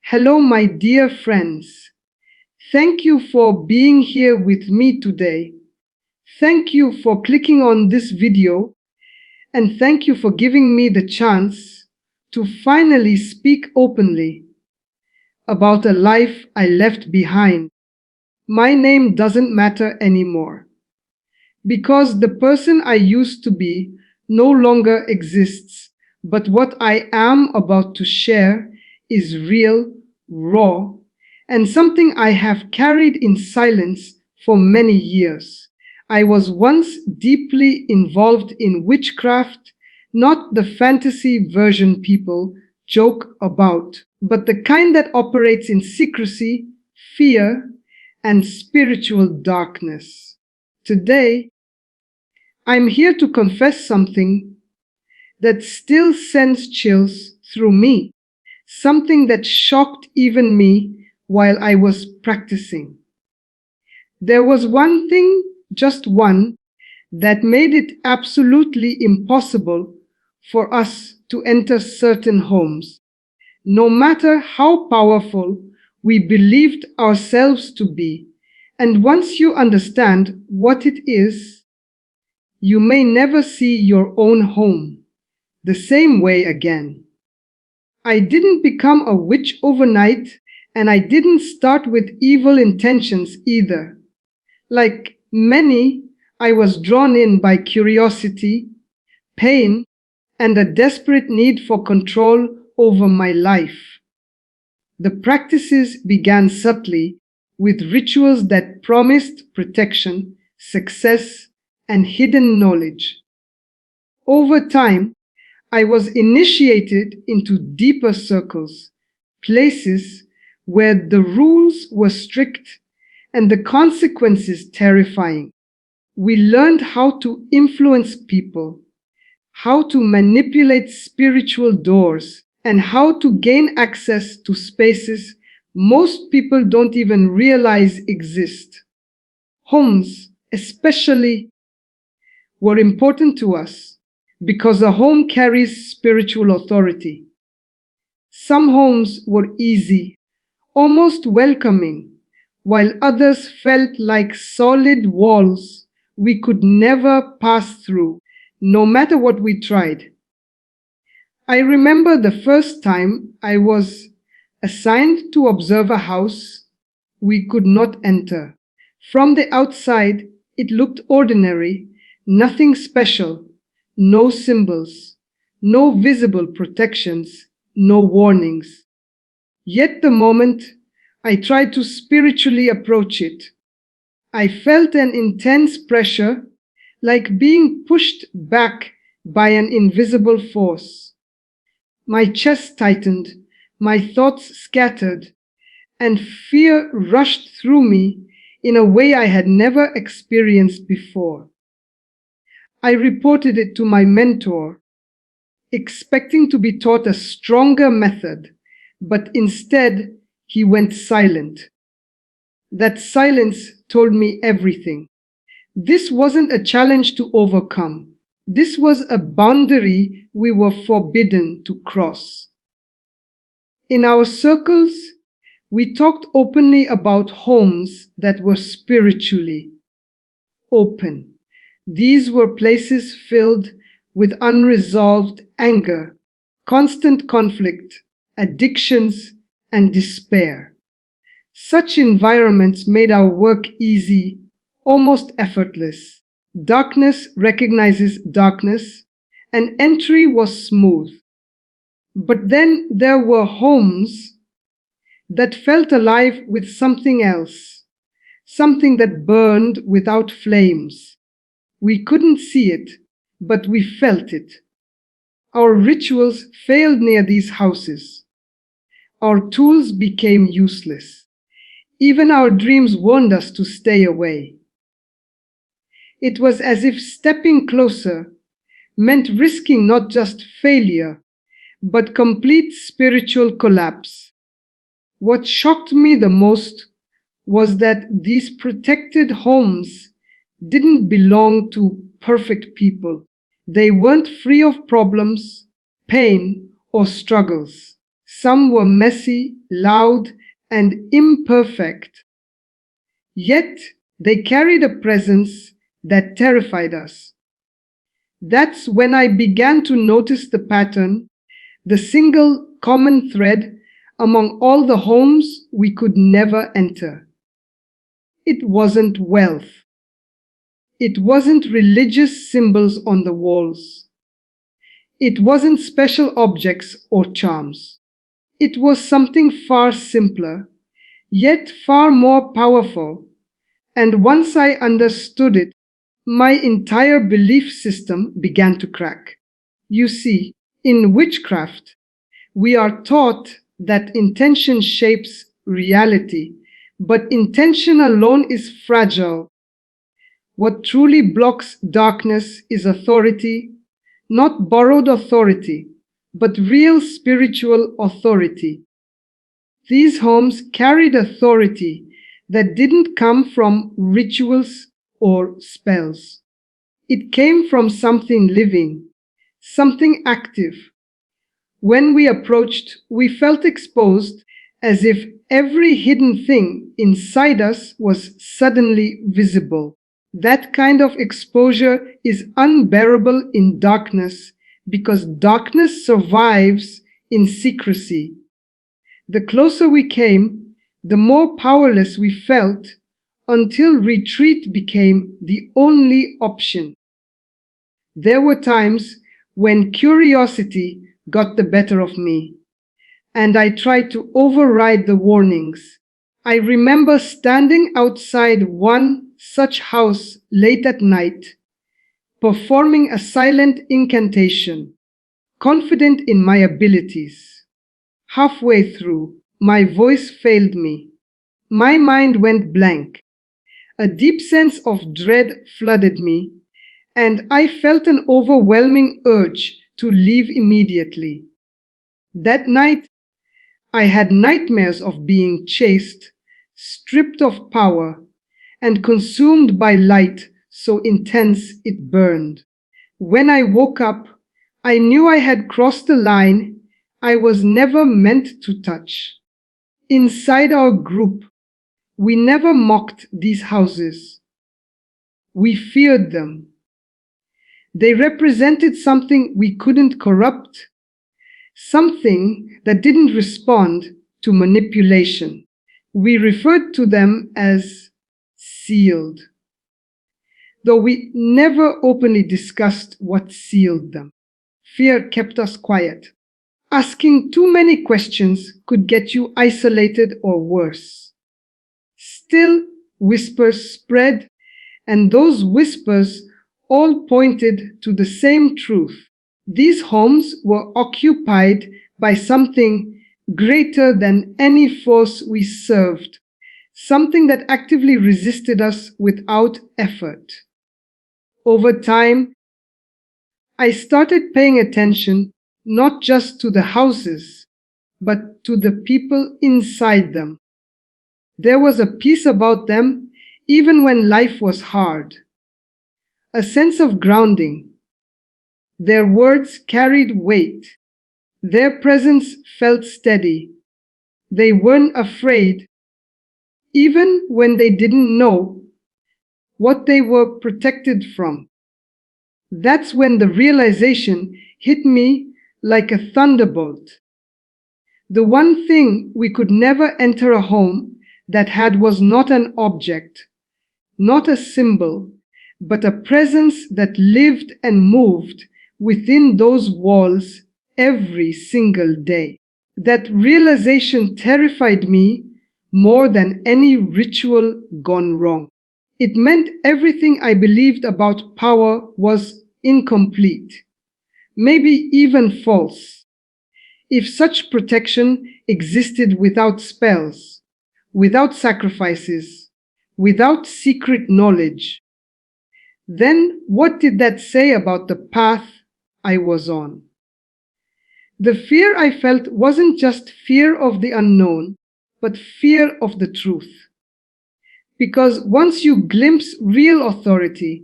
Hello, my dear friends. Thank you for being here with me today. Thank you for clicking on this video, and thank you for giving me the chance to finally speak openly about a life I left behind. My name doesn't matter anymore because the person I used to be no longer exists, but what I am about to share is real, raw, and something I have carried in silence for many years. I was once deeply involved in witchcraft, not the fantasy version people joke about, but the kind that operates in secrecy, fear, and spiritual darkness. Today, I'm here to confess something that still sends chills through me, something that shocked even me while I was practicing. There was one thing, just one, that made it absolutely impossible for us to enter certain homes, no matter how powerful we believed ourselves to be. And once you understand what it is, you may never see your own home the same way again. I didn't become a witch overnight, and I didn't start with evil intentions either. Like many, I was drawn in by curiosity, pain, and a desperate need for control over my life. The practices began subtly with rituals that promised protection, success, and hidden knowledge. Over time, I was initiated into deeper circles, places where the rules were strict and the consequences terrifying. We learned how to influence people, how to manipulate spiritual doors, and how to gain access to spaces most people don't even realize exist. Homes, especially, were important to us because a home carries spiritual authority. Some homes were easy, almost welcoming, while others felt like solid walls we could never pass through, no matter what we tried. I remember the first time I was assigned to observe a house we could not enter. From the outside, it looked ordinary, nothing special, no symbols, no visible protections, no warnings. Yet the moment I tried to spiritually approach it, I felt an intense pressure, like being pushed back by an invisible force. My chest tightened, my thoughts scattered, and fear rushed through me in a way I had never experienced before. I reported it to my mentor, expecting to be taught a stronger method, but instead he went silent. That silence told me everything. This wasn't a challenge to overcome. This was a boundary we were forbidden to cross. In our circles, we talked openly about homes that were spiritually open. These were places filled with unresolved anger, constant conflict, addictions, and despair. Such environments made our work easy, almost effortless. Darkness recognizes darkness, and entry was smooth. But then there were homes that felt alive with something else, something that burned without flames. We couldn't see it, but we felt it. Our rituals failed near these houses. Our tools became useless. Even our dreams warned us to stay away. It was as if stepping closer meant risking not just failure, but complete spiritual collapse. What shocked me the most was that these protected homes didn't belong to perfect people. They weren't free of problems, pain, or struggles. Some were messy, loud, and imperfect. Yet they carried a presence that terrified us. That's when I began to notice the pattern, the single common thread among all the homes we could never enter. It wasn't wealth. It wasn't religious symbols on the walls. It wasn't special objects or charms. It was something far simpler, yet far more powerful. And once I understood it, my entire belief system began to crack. You see, in witchcraft, we are taught that intention shapes reality, but intention alone is fragile. What truly blocks darkness is authority, not borrowed authority, but real spiritual authority. These homes carried authority that didn't come from rituals or spells. It came from something living, something active. When we approached, we felt exposed, as if every hidden thing inside us was suddenly visible. That kind of exposure is unbearable in darkness because darkness survives in secrecy. The closer we came, the more powerless we felt until retreat became the only option. There were times when curiosity got the better of me, and I tried to override the warnings. I remember standing outside one such house late at night, performing a silent incantation, confident in my abilities. Halfway through, my voice failed me. My mind went blank. A deep sense of dread flooded me, and I felt an overwhelming urge to leave immediately. That night, I had nightmares of being chased, stripped of power, and consumed by light so intense it burned. When I woke up, I knew I had crossed a line I was never meant to touch. Inside our group, we never mocked these houses. We feared them. They represented something we couldn't corrupt, something that didn't respond to manipulation. We referred to them as sealed, though we never openly discussed what sealed them. Fear kept us quiet. Asking too many questions could get you isolated or worse. Still, whispers spread, and those whispers all pointed to the same truth. These homes were occupied by something greater than any force we served, something that actively resisted us without effort. Over time, I started paying attention not just to the houses, but to the people inside them. There was a peace about them even when life was hard, a sense of grounding. Their words carried weight. Their presence felt steady. They weren't afraid, even when they didn't know what they were protected from. That's when the realization hit me like a thunderbolt. The one thing we could never enter a home that had was not an object, not a symbol, but a presence that lived and moved within those walls every single day. That realization terrified me more than any ritual gone wrong. It meant everything I believed about power was incomplete, maybe even false. If such protection existed without spells, without sacrifices, without secret knowledge, then what did that say about the path I was on? The fear I felt wasn't just fear of the unknown, but fear of the truth. Because once you glimpse real authority,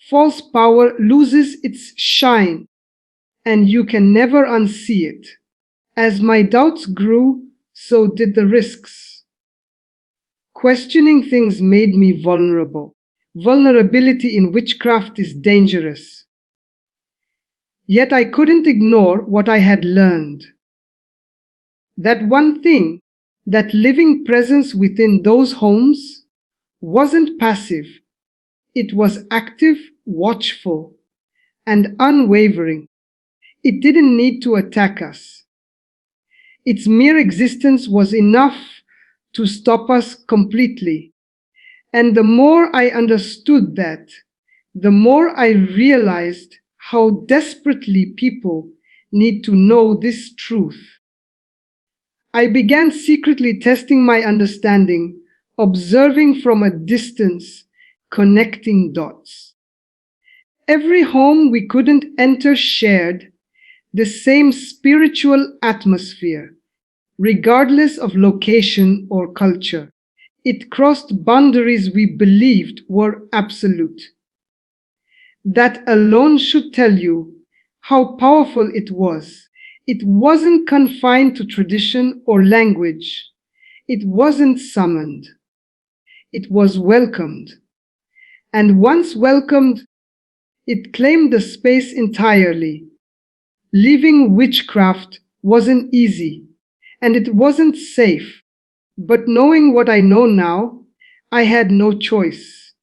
false power loses its shine, and you can never unsee it. As my doubts grew, so did the risks. Questioning things made me vulnerable. Vulnerability in witchcraft is dangerous. Yet I couldn't ignore what I had learned. That one thing, that living presence within those homes, wasn't passive. It was active, watchful, and unwavering. It didn't need to attack us. Its mere existence was enough to stop us completely. And the more I understood that, the more I realized how desperately people need to know this truth. I began secretly testing my understanding, observing from a distance, connecting dots. Every home we couldn't enter shared the same spiritual atmosphere, regardless of location or culture. It crossed boundaries we believed were absolute. That alone should tell you how powerful it was. It wasn't confined to tradition or language. It wasn't summoned. It was welcomed. And once welcomed, it claimed the space entirely. Leaving witchcraft wasn't easy, and it wasn't safe. But knowing what I know now, I had no choice.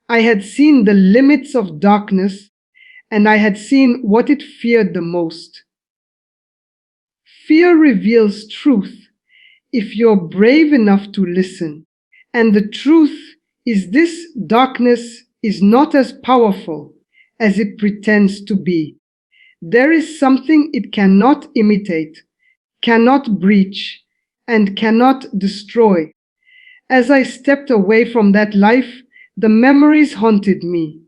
I had seen the limits of darkness, and I had seen what it feared the most. Fear reveals truth if you're brave enough to listen. And the truth is this: darkness is not as powerful as it pretends to be. There is something it cannot imitate, cannot breach, and cannot destroy. As I stepped away from that life, the memories haunted me.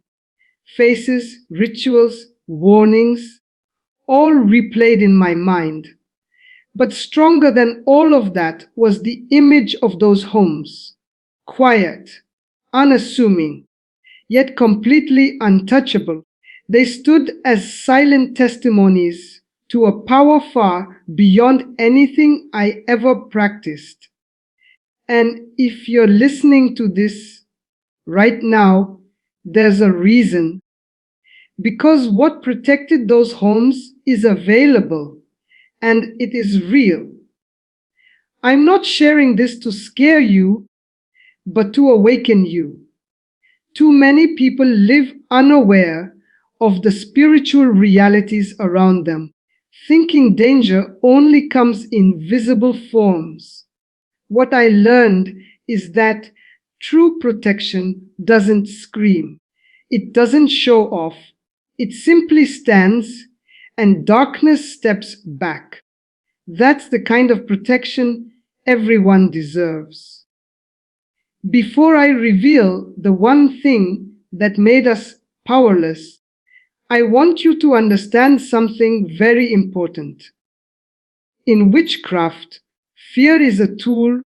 Faces, rituals, warnings, all replayed in my mind. But stronger than all of that was the image of those homes. Quiet, unassuming, yet completely untouchable. They stood as silent testimonies to a power far beyond anything I ever practiced. And if you're listening to this right now, there's a reason. Because what protected those homes is available, and it is real. I'm not sharing this to scare you, but to awaken you. Too many people live unaware of the spiritual realities around them, thinking danger only comes in visible forms. What I learned is that true protection doesn't scream. It doesn't show off. It simply stands, and darkness steps back. That's the kind of protection everyone deserves. Before I reveal the one thing that made us powerless, I want you to understand something very important. In witchcraft, fear is a tool,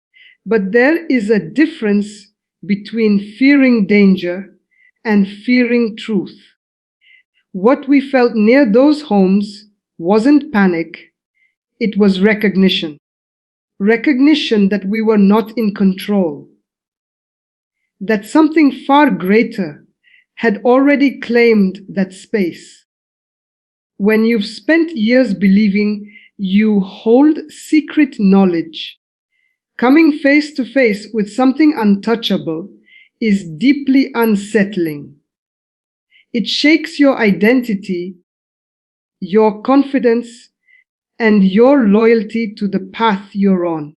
but there is a difference between fearing danger and fearing truth. What we felt near those homes wasn't panic, it was recognition. Recognition that we were not in control. That something far greater had already claimed that space. When you've spent years believing you hold secret knowledge, coming face to face with something untouchable is deeply unsettling. It shakes your identity, your confidence, and your loyalty to the path you're on.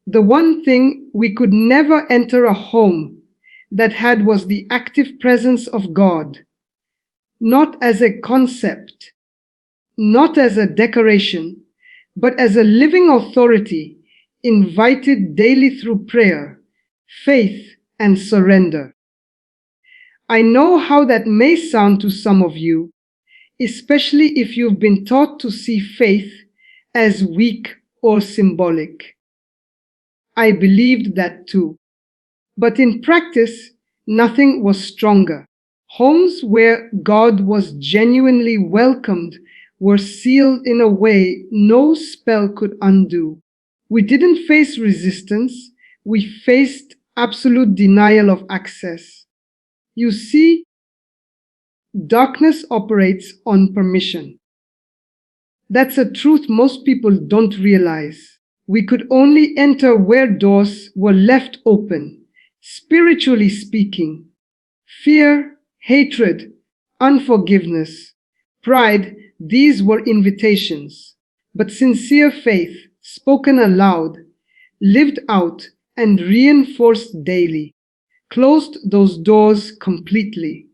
The one thing we could never enter a home that had was the active presence of God, not as a concept, not as a decoration, but as a living authority invited daily through prayer, faith, and surrender. I know how that may sound to some of you, especially if you've been taught to see faith as weak or symbolic. I believed that too. But in practice, nothing was stronger. Homes where God was genuinely welcomed were sealed in a way no spell could undo. We didn't face resistance, we faced absolute denial of access. You see, darkness operates on permission. That's a truth most people don't realize. We could only enter where doors were left open, spiritually speaking. Fear, hatred, unforgiveness, pride, these were invitations. But sincere faith, spoken aloud, lived out, and reinforced daily, closed those doors completely.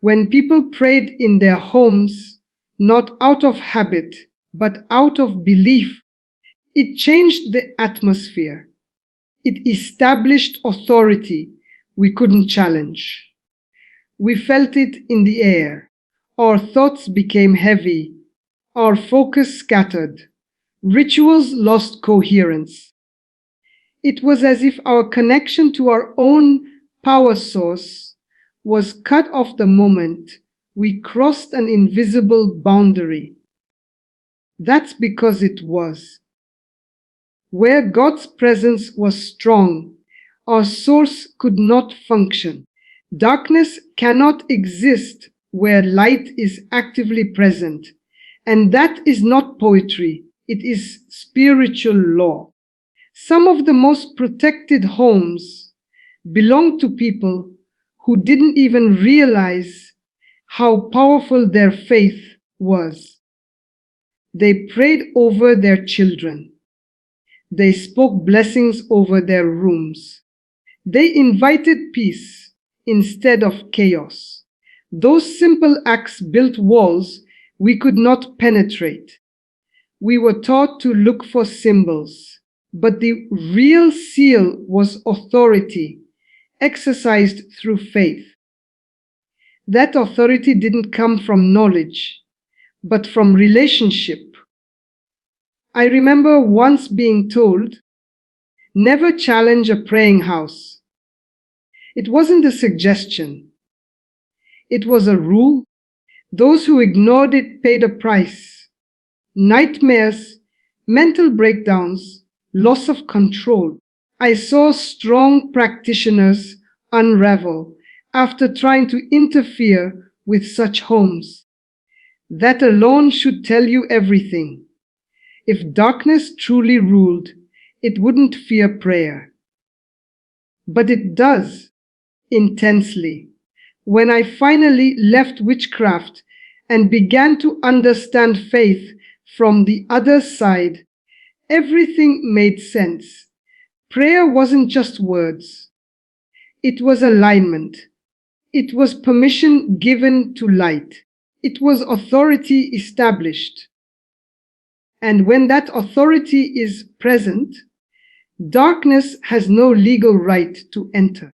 When people prayed in their homes, not out of habit, but out of belief, it changed the atmosphere. It established authority we couldn't challenge. We felt it in the air. Our thoughts became heavy. Our focus scattered. Rituals lost coherence. It was as if our connection to our own power source was cut off the moment we crossed an invisible boundary. That's because it was. Where God's presence was strong, our source could not function. Darkness cannot exist where light is actively present, and that is not poetry, it is spiritual law. Some of the most protected homes belong to people who didn't even realize how powerful their faith was. They prayed over their children. They spoke blessings over their rooms. They invited peace instead of chaos. Those simple acts built walls we could not penetrate. We were taught to look for symbols, but the real seal was authority, exercised through faith. That authority didn't come from knowledge, but from relationship. I remember once being told, never challenge a praying house. It wasn't a suggestion. It was a rule. Those who ignored it paid a price. Nightmares, mental breakdowns, loss of control. I saw strong practitioners unravel after trying to interfere with such homes. That alone should tell you everything. If darkness truly ruled, it wouldn't fear prayer. But it does, intensely. When I finally left witchcraft and began to understand faith from the other side, everything made sense. Prayer wasn't just words. It was alignment. It was permission given to light. It was authority established. And when that authority is present, darkness has no legal right to enter.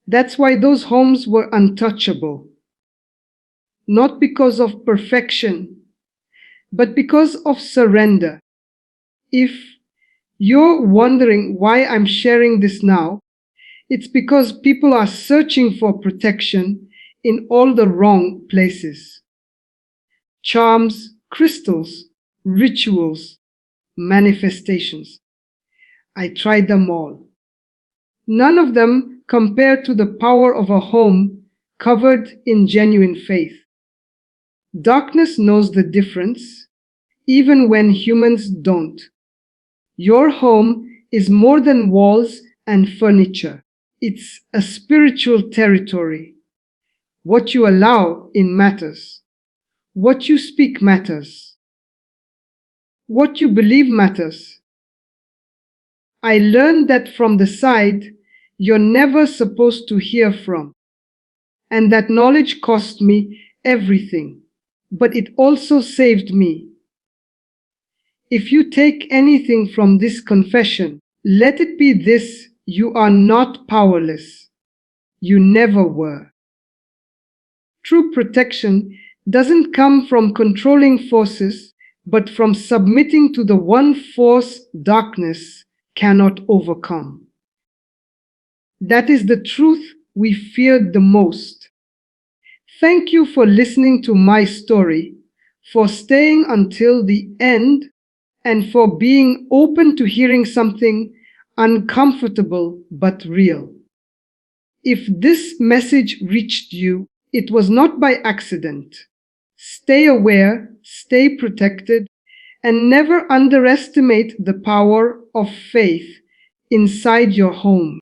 That's why those homes were untouchable. Not because of perfection, but because of surrender. If you're wondering why I'm sharing this now, it's because people are searching for protection in all the wrong places. Charms, crystals, rituals, manifestations. I tried them all. None of them compared to the power of a home covered in genuine faith. Darkness knows the difference, even when humans don't. Your home is more than walls and furniture. It's a spiritual territory. What you allow in matters. What you speak matters. What you believe matters. I learned that from the side you're never supposed to hear from. And that knowledge cost me everything, but it also saved me. If you take anything from this confession, let it be this: you are not powerless. You never were. True protection doesn't come from controlling forces, but from submitting to the one force darkness cannot overcome. That is the truth we feared the most. Thank you for listening to my story, for staying until the end, and for being open to hearing something uncomfortable but real. If this message reached you, it was not by accident. Stay aware, stay protected, and never underestimate the power of faith inside your home.